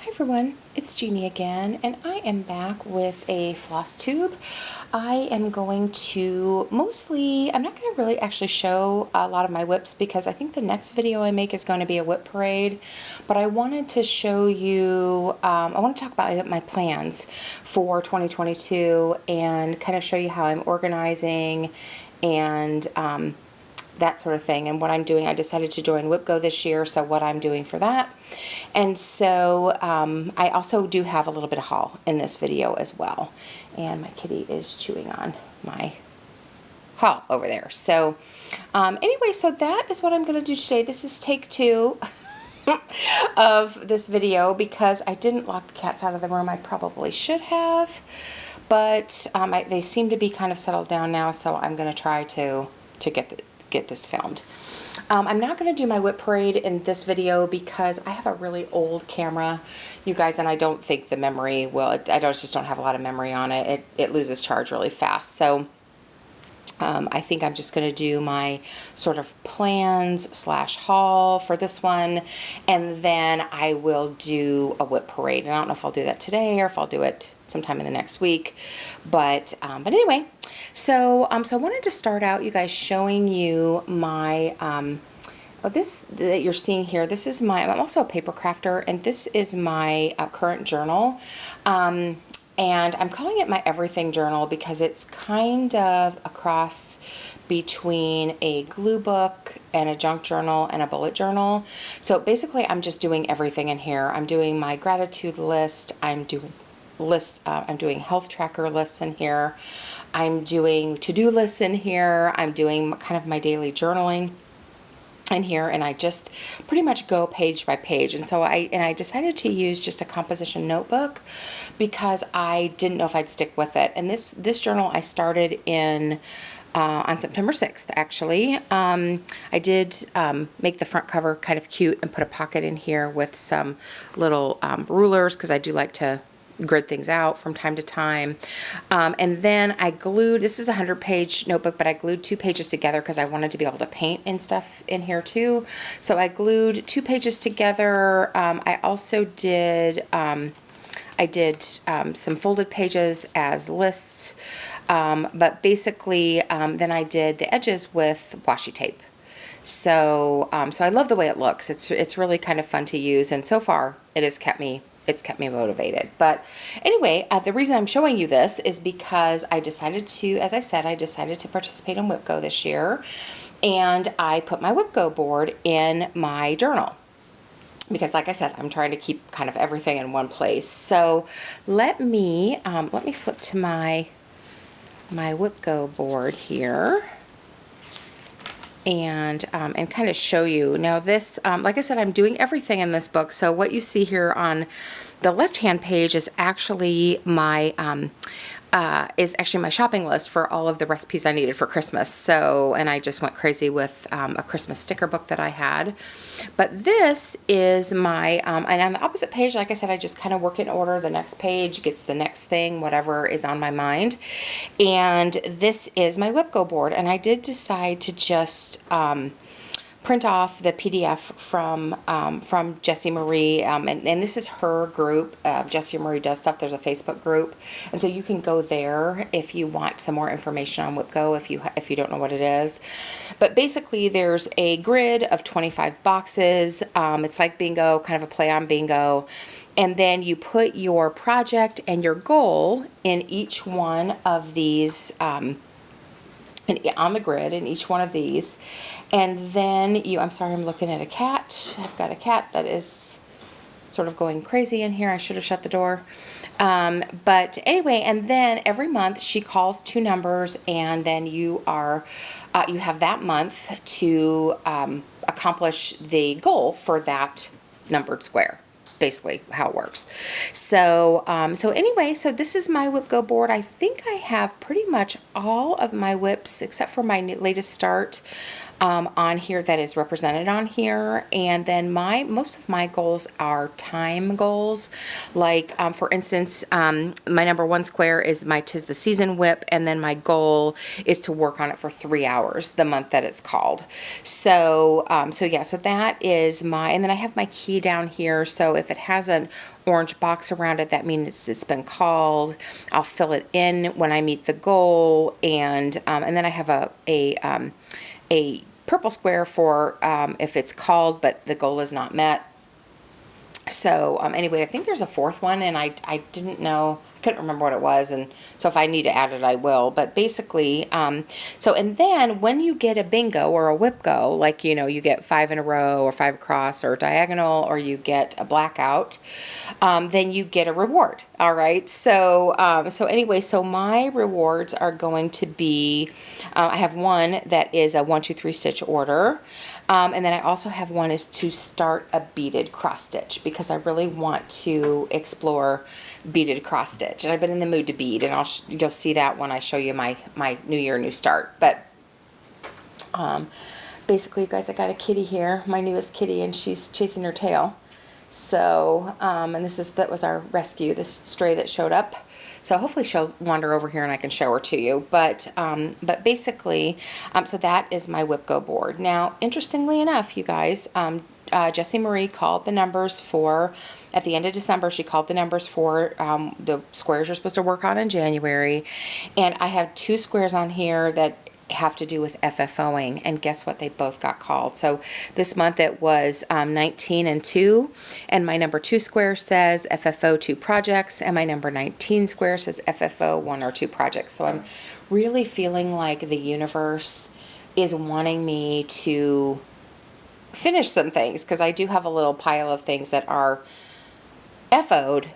Hi everyone, it's Jeannie again, and I am back with a floss tube. I am going to I'm not going to really actually show a lot of my whips because I think the next video I make is going to be a whip parade, but I wanted to show you, I want to talk about my plans for 2022 and kind of show you how I'm organizing and that sort of thing, and what I'm doing. I decided to join WIPGO this year, so what I'm doing for that. And so I also do have a little bit of haul in this video as well. And my kitty is chewing on my haul over there. So anyway, so that is what I'm going to do today. This is take 2 of this video because I didn't lock the cats out of the room. I probably should have, but they seem to be kind of settled down now, so I'm going to try to get this filmed. I'm not going to do my whip parade in this video because I have a really old camera, you guys, and I don't think the memory will, I just don't have a lot of memory on it. It loses charge really fast. So I think I'm just going to do my sort of plans / haul for this one, and then I will do a whip parade. And I don't know if I'll do that today or if I'll do it sometime in the next week, but anyway, so I wanted to start out, you guys, showing you my this that you're seeing here. This is I'm also a paper crafter, and this is my current journal. And I'm calling it my everything journal because it's kind of a cross between a glue book and a junk journal and a bullet journal. So basically I'm just doing everything in here. I'm doing my gratitude list, I'm doing lists, I'm doing health tracker lists in here, I'm doing to-do lists in here, I'm doing kind of my daily journaling in here, and I just pretty much go page by page. And so I decided to use just a composition notebook because I didn't know if I'd stick with it. And this journal I started in on September 6th, actually. I did make the front cover kind of cute and put a pocket in here with some little rulers because I do like to grid things out from time to time. And then I glued, this is a 100-page notebook, but I glued 2 pages together because I wanted to be able to paint and stuff in here too. So I glued 2 pages together. I also did, some folded pages as lists, but basically then I did the edges with washi tape. So so I love the way it looks. It's really kind of fun to use, and so far it's kept me motivated. But anyway, the reason I'm showing you this is because I decided to, as I said, I decided to participate in WIPGO this year, and I put my WIPGO board in my journal because, like I said, I'm trying to keep kind of everything in one place. So let me flip to my WIPGO board here and kind of show you. Now this, like I said, I'm doing everything in this book. So what you see here on the left-hand page is actually my my shopping list for all of the recipes I needed for Christmas. So, and I just went crazy with a Christmas sticker book that I had. But this is my, and on the opposite page, like I said, I just kind of work in order. The next page gets the next thing, whatever is on my mind. And this is my WIPGO board. And I did decide to just print off the PDF from Jessie Marie, and this is her group, Jessie Marie Does Stuff. There's a Facebook group, and so you can go there if you want some more information on WIPGO if you don't know what it is. But basically, there's a grid of 25 boxes. It's like bingo, kind of a play on bingo, and then you put your project and your goal in each one of these. On the grid in each one of these, and then I'm sorry, I'm looking at a cat. I've got a cat that is sort of going crazy in here. I should have shut the door. But anyway, and then every month she calls 2 numbers, and then you have that month to accomplish the goal for that numbered square. Basically how it works. So anyway, so this is my WIPGO board. I think I have pretty much all of my whips except for my latest start. on here that is represented on here. And then most of my goals are time goals. Like, for instance, my number 1 square is my 'Tis the Season WIP, and then my goal is to work on it for 3 hours the month that it's called. So, yeah, so that is and then I have my key down here. So if it has an orange box around it, that means it's been called. I'll fill it in when I meet the goal, and then I have a purple square for if it's called but the goal is not met. So anyway, I think there's a 4th one, and I didn't know, I couldn't remember what it was, and so if I need to add it, I will. But basically, and then when you get a bingo or a WIPGO, like, you get 5 in a row or 5 across or diagonal, or you get a blackout, then you get a reward. All right. So, anyway, so my rewards are going to be, I have one that is a 1, 2, 3 stitch order. And then I also have one is to start a beaded cross stitch, because I really want to explore beaded cross stitch, and I've been in the mood to bead, and you'll see that when I show you my New Year, New Start. But basically, you guys, I got a kitty here, my newest kitty, and she's chasing her tail. So, and that was our rescue, this stray that showed up. So hopefully she'll wander over here and I can show her to you. But basically, so that is my WIPGO board. Now, interestingly enough, you guys, Jessie Marie called the numbers at the end of December, she called the numbers for the squares you're supposed to work on in January. And I have 2 squares on here that have to do with FFOing, and guess what, they both got called. So this month it was 19 and 2, and my number 2 square says FFO 2 projects, and my number 19 square says FFO 1 or 2 projects. So I'm really feeling like the universe is wanting me to finish some things, because I do have a little pile of things that are FO'd.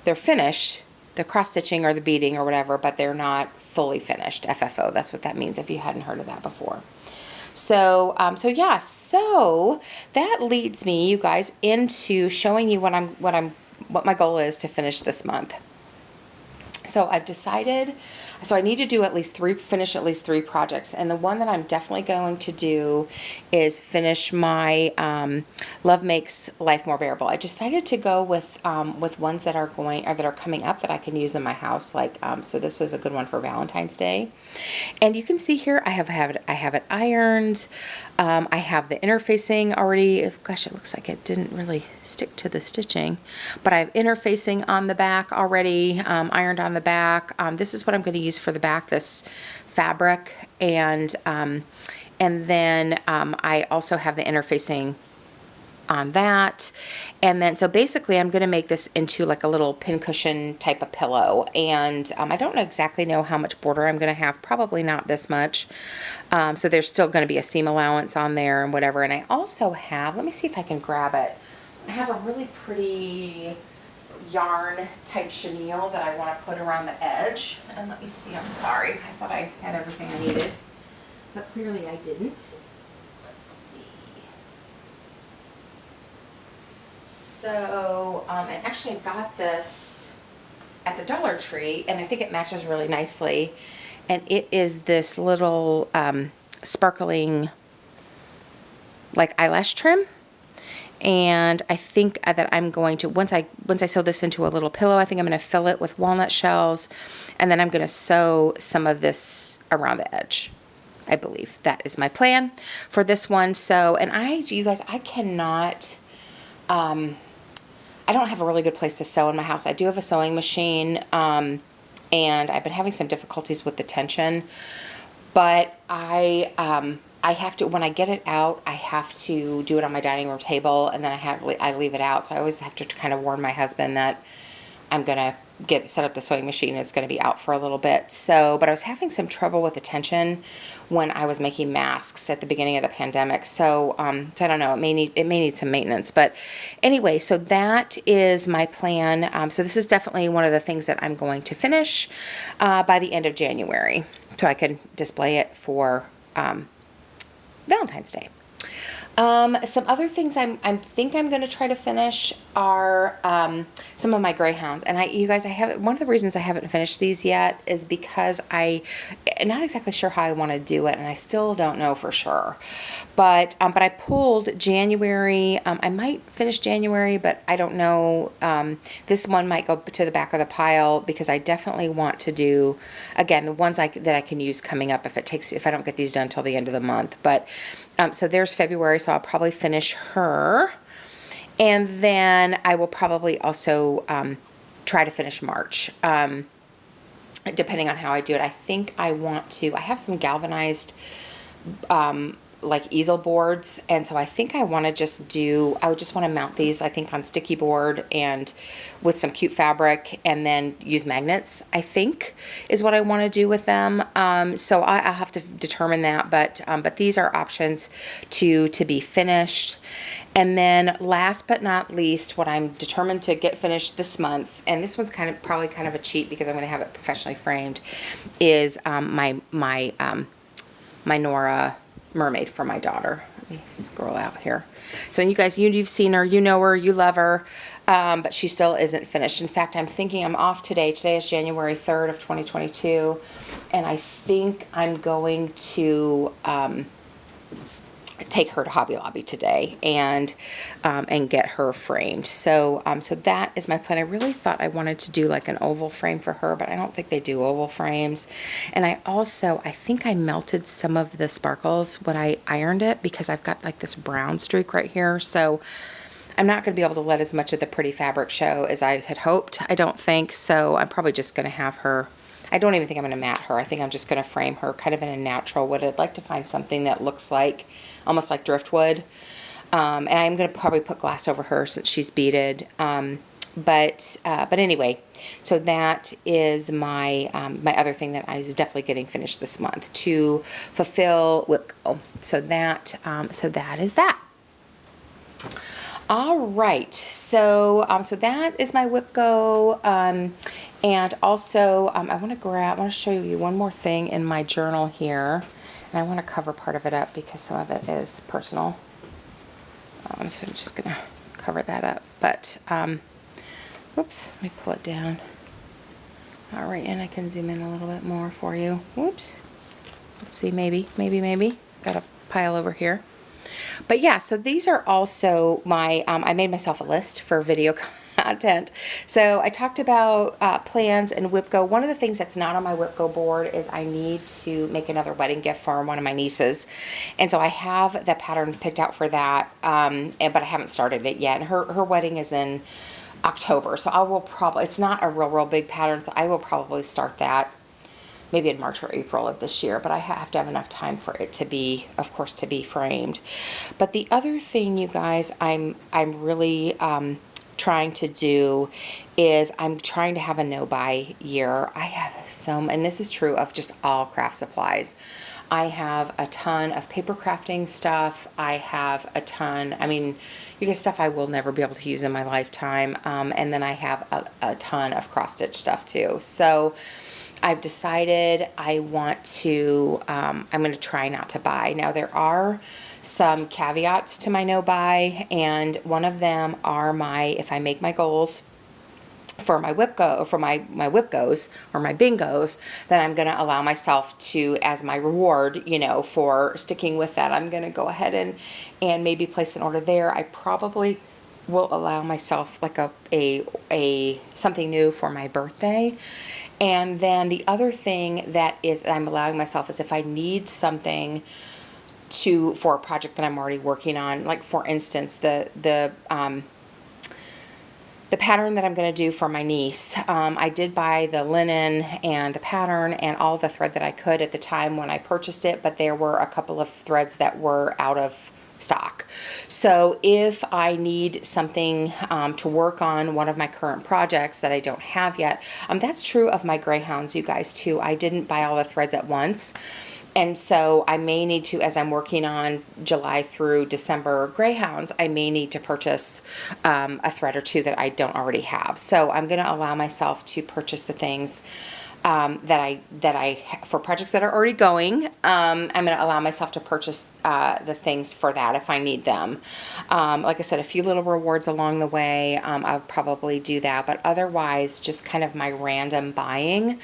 They're finished, the cross stitching or the beading or whatever, but they're not fully finished. FFO, that's what that means if you hadn't heard of that before. So, yeah, so that leads me, you guys, into showing you what my goal is to finish this month. So I've decided, so I need to do finish at least 3 projects. And the one that I'm definitely going to do is finish my Love Makes Life More Bearable. I decided to go with ones that are coming up that I can use in my house. Like, so this was a good one for Valentine's Day. And you can see here, I have it ironed. I have the interfacing already. Gosh, it looks like it didn't really stick to the stitching, but I have interfacing on the back already, ironed on the back. This is what I'm going to use for the back, this fabric, and then I also have the interfacing on that. And then, so basically I'm going to make this into like a little pincushion type of pillow. And I don't exactly know how much border I'm going to have, probably not this much. So there's still going to be a seam allowance on there and whatever. And I also have, let me see if I can grab it. I have a really pretty yarn type chenille that I want to put around the edge. And let me see, I'm sorry, I thought I had everything I needed, but clearly I didn't. So, and actually I got this at the Dollar Tree, and I think it matches really nicely. And it is this little sparkling like eyelash trim. And I think that I'm going to, once I sew this into a little pillow, I think I'm going to fill it with walnut shells, and then I'm going to sew some of this around the edge. I believe that is my plan for this one. So, and you guys, I cannot, I don't have a really good place to sew in my house. I do have a sewing machine, and I've been having some difficulties with the tension, but I have to, when I get it out, I have to do it on my dining room table, and then I leave it out. So I always have to kind of warn my husband that I'm going to set up the sewing machine. It's going to be out for a little bit. So, but I was having some trouble with the tension when I was making masks at the beginning of the pandemic. So, so I don't know, it may need some maintenance, but anyway, so that is my plan. So this is definitely one of the things that I'm going to finish, by the end of January, so I can display it for, Valentine's Day. Some other things I'm going to try to finish are some of my greyhounds. And you guys, one of the reasons I haven't finished these yet is because I'm not exactly sure how I want to do it, and I still don't know for sure. But I pulled January. I might finish January, but I don't know. This one might go to the back of the pile because I definitely want to do, again, the ones that I can use coming up if I don't get these done till the end of the month. But so there's February, so I'll probably finish her. And then I will probably also try to finish March, depending on how I do it. I think I have some galvanized like easel boards, and so I think I want to I would just want to mount these, I think, on sticky board and with some cute fabric, and then use magnets, I think, is what I want to do with them. So I'll have to determine that, but these are options to be finished. And then last but not least, what I'm determined to get finished this month, and this one's probably kind of a cheat because I'm going to have it professionally framed, is my Nora mermaid for my daughter. Let me scroll out here. So you guys, you've seen her, you know her, you love her, but she still isn't finished. In fact, I'm thinking I'm off today. Today is January 3rd of 2022, and I think I'm going to take her to Hobby Lobby today and get her framed. So so that is my plan. I really thought I wanted to do like an oval frame for her, but I don't think they do oval frames. And I think I melted some of the sparkles when I ironed it because I've got like this brown streak right here. So I'm not going to be able to let as much of the pretty fabric show as I had hoped, I don't think. So I'm probably just going to have her, I don't even think I'm going to mat her. I think I'm just going to frame her kind of in a natural wood. I'd like to find something that looks like, almost like driftwood. And I'm going to probably put glass over her since she's beaded. But anyway, so that is my my other thing that I was definitely getting finished this month to fulfill WIPGO. So that is that. All right, so so that is my WIPGO. And also, I want to show you one more thing in my journal here, and I want to cover part of it up because some of it is personal. So I'm just gonna cover that up. But whoops, let me pull it down. All right, and I can zoom in a little bit more for you. Whoops. Let's see, maybe. Got a pile over here. But yeah, so these are also my, I made myself a list for video content. So I talked about plans and WIPGO. One of the things that's not on my WIPGO board is I need to make another wedding gift for one of my nieces. And so I have the pattern picked out for that, but I haven't started it yet. And her wedding is in October. So I will probably, it's not a real big pattern, so I will probably start that maybe in March or April of this year, but I have to have enough time for it to be, of course, to be framed. But the other thing, you guys, I'm really trying to do is I'm trying to have a no-buy year. I have and this is true of just all craft supplies. I have a ton of paper crafting stuff. I have a ton, I mean, you guys, stuff I will never be able to use in my lifetime. And then I have a ton of cross-stitch stuff too. So I've decided I want to, I'm going to try not to buy. Now there are some caveats to my no buy, and one of them are if I make my goals for my WIPGO, for my WIPGOs or my bingos, then I'm going to allow myself to, as my reward, you know, for sticking with that, I'm going to go ahead and maybe place an order there. I probably will allow myself like a something new for my birthday. And then the other thing that I'm allowing myself is if I need something for a project that I'm already working on, like for instance, the pattern that I'm going to do for my niece, I did buy the linen and the pattern and all the thread that I could at the time when I purchased it, but there were a couple of threads that were out of stock. So if I need something to work on one of my current projects that I don't have yet, that's true of my greyhounds, you guys, too. I didn't buy all the threads at once. And so I may need to, as I'm working on July through December greyhounds, I may need to purchase a thread or two that I don't already have. So I'm going to allow myself to purchase the things for projects that are already going, I'm going to allow myself to purchase the things for that if I need them. Like I said, a few little rewards along the way, I'll probably do that, but otherwise, just kind of my random buying,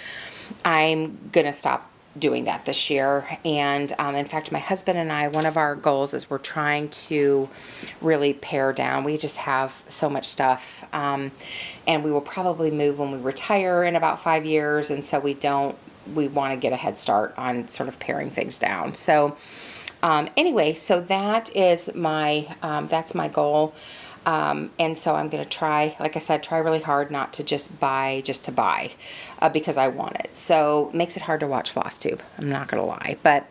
I'm going to stop doing that this year. And in fact, my husband and I, one of our goals is we're trying to really pare down. We just have so much stuff, and we will probably move when we retire in about 5 years, and so we want to get a head start on sort of paring things down. So anyway, so that is that's my goal. And so I'm going to try, like I said, try really hard not to just buy to buy, because I want it. So it makes it hard to watch Flosstube. I'm not going to lie. But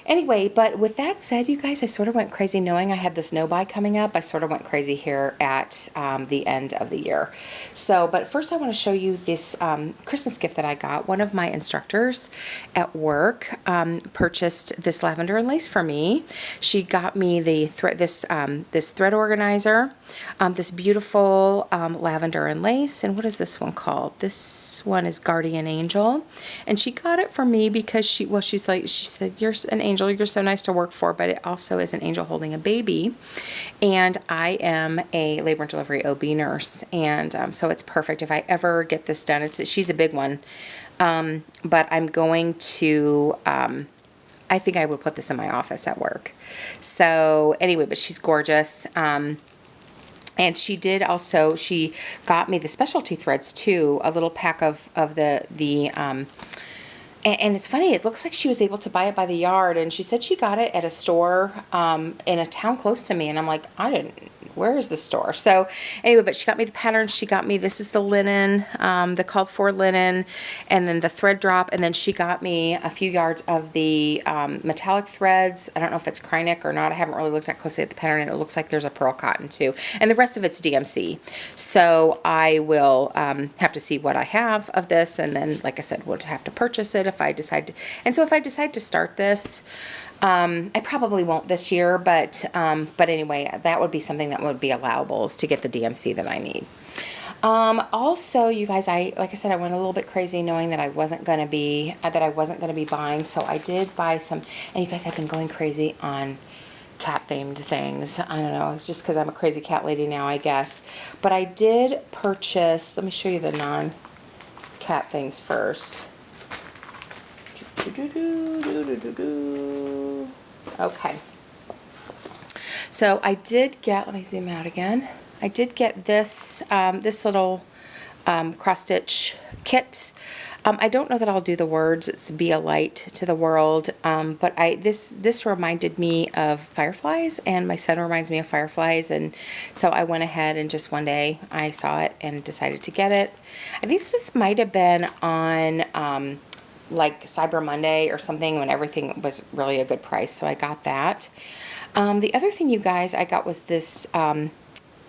anyway, but with that said, you guys, I sort of went crazy knowing I had this no-buy coming up. I sort of went crazy here at the end of the year. So, but first I want to show you this Christmas gift that I got. One of my instructors at work purchased this lavender and lace for me. She got me the this thread organizer, this beautiful lavender and lace. And what is this one called? This one is Guardian Angel. And she got it for me because she said, "You're an angel, you're so nice to work for," but it also is an angel holding a baby. And I am a labor and delivery OB nurse, and so it's perfect if I ever get this done. She's a big one, but I'm going to, I think I would put this in my office at work. So anyway, but she's gorgeous. And she got me the specialty threads too, a little pack of and it's funny, it looks like she was able to buy it by the yard, and she said she got it at a store in a town close to me, and I'm like, where is the store? So anyway, but she got me the pattern. She got me, this is the linen, the called for linen, and then the thread drop, and then she got me a few yards of the metallic threads. I don't know if it's Krynic or not. I haven't really looked that closely at the pattern, and it looks like there's a pearl cotton too, and the rest of it's DMC. So I will have to see what I have of this, and then, like I said, would have to purchase it if I decide to. And so if I decide to start this, I probably won't this year, but anyway, that would be something that would be allowable, is to get the DMC that I need. Also, you guys, like I said, I went a little bit crazy knowing that I wasn't going to be buying. So I did buy some, and you guys, I've been going crazy on cat themed things. I don't know, it's just because I'm a crazy cat lady now, I guess. But I did purchase, let me show you the non-cat things first. Okay. So I did get, let me zoom out again. I did get this, this little cross stitch kit. I don't know that I'll do the words. It's "Be a Light to the World," but this reminded me of fireflies, and my son reminds me of fireflies, and so I went ahead and just one day I saw it and decided to get it. I think this might have been on like Cyber Monday or something, when everything was really a good price, so I got that. The other thing, you guys, I got was this Wind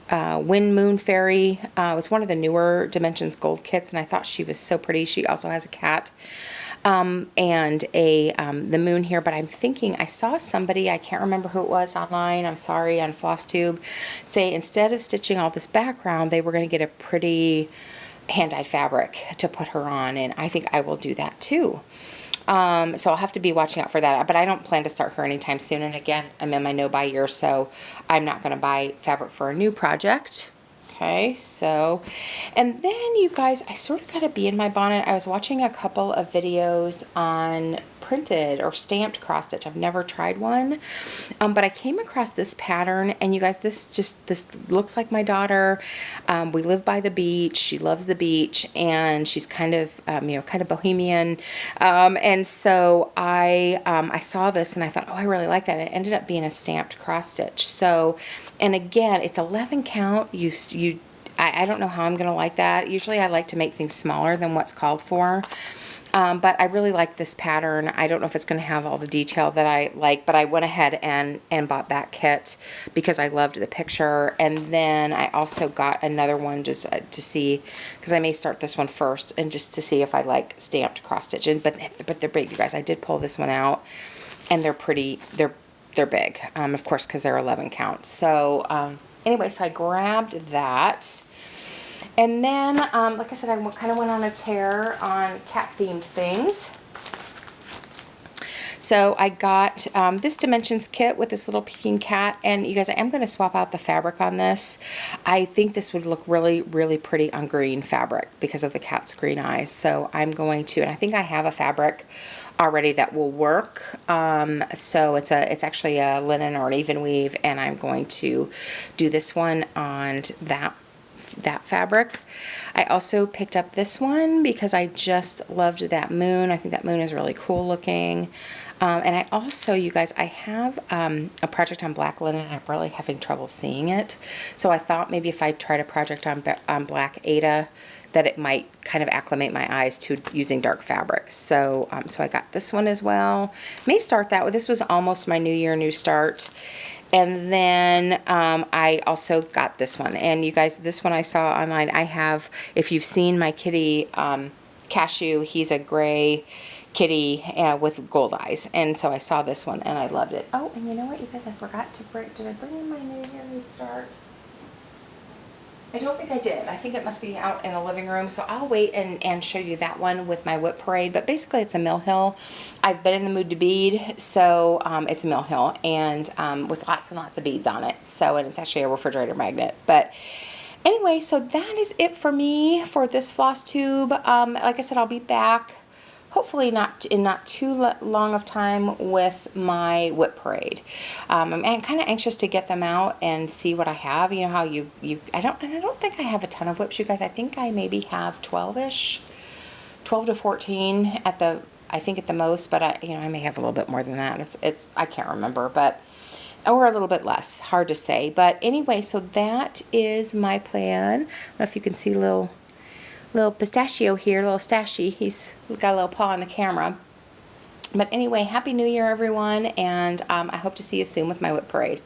Moon Fairy. It was one of the newer Dimensions Gold kits, and I thought she was so pretty. She also has a cat and the moon here, but I'm thinking, I saw somebody, I can't remember who it was online, I'm sorry, on Flosstube, say instead of stitching all this background, they were going to get a pretty hand-dyed fabric to put her on, and I think I will do that too. So I'll have to be watching out for that, but I don't plan to start her anytime soon, and again, I'm in my no-buy year, so I'm not going to buy fabric for a new project. Okay, so, and then, you guys, I sort of got to be in my bonnet. I was watching a couple of videos on printed or stamped cross stitch. I've never tried one, but I came across this pattern, and you guys, this looks like my daughter. We live by the beach. She loves the beach, and she's kind of kind of bohemian, and so I saw this and I thought, oh, I really like that. And it ended up being a stamped cross stitch. So, and again, it's 11 count. I don't know how I'm gonna like that. Usually I like to make things smaller than what's called for. But I really like this pattern. I don't know if it's going to have all the detail that I like, but I went ahead and bought that kit because I loved the picture. And then I also got another one just to see, because I may start this one first, and just to see if I like stamped cross stitching. But they're big, you guys. I did pull this one out, and they're pretty. They're big, of course, because they're 11 count. So anyway, so I grabbed that. And then, like I said, I kind of went on a tear on cat-themed things. So I got this Dimensions kit with this little peking cat, and you guys, I am going to swap out the fabric on this. I think this would look really, really pretty on green fabric because of the cat's green eyes. So I'm going to, and I think I have a fabric already that will work. So it's actually a linen or an even weave, and I'm going to do this one on that fabric. I also picked up this one because I just loved that moon. I think that moon is really cool looking. And I also, you guys, I have a project on black linen, and I'm really having trouble seeing it. So I thought maybe if I tried a project on black Aida, that it might kind of acclimate my eyes to using dark fabric. So, so I got this one as well. May start that. This was almost my New Year, New Start. And then I also got this one. And you guys, this one I saw online. I have, if you've seen my kitty, Cashew, he's a gray kitty with gold eyes. And so I saw this one and I loved it. Oh, and you know what, you guys, I forgot to bring, did I bring in my New Year, New Start? I don't think I did. I think it must be out in the living room. So I'll wait and show you that one with my whip parade. But basically it's a mill hill. I've been in the mood to bead. So it's a mill hill and with lots and lots of beads on it. So, and it's actually a refrigerator magnet. But anyway, so that is it for me for this floss tube. Like I said, I'll be back hopefully not too long of time with my whip parade. I'm kind of anxious to get them out and see what I have. You know how I don't think I have a ton of whips, you guys. I think I maybe have 12-ish, 12 to 14 at the, I think at the most, but I may have a little bit more than that. It's I can't remember, but or a little bit less, hard to say. But anyway, so that is my plan. I don't know if you can see little pistachio here, little stashy. He's got a little paw on the camera. But anyway, Happy New Year, everyone, and I hope to see you soon with my whip parade.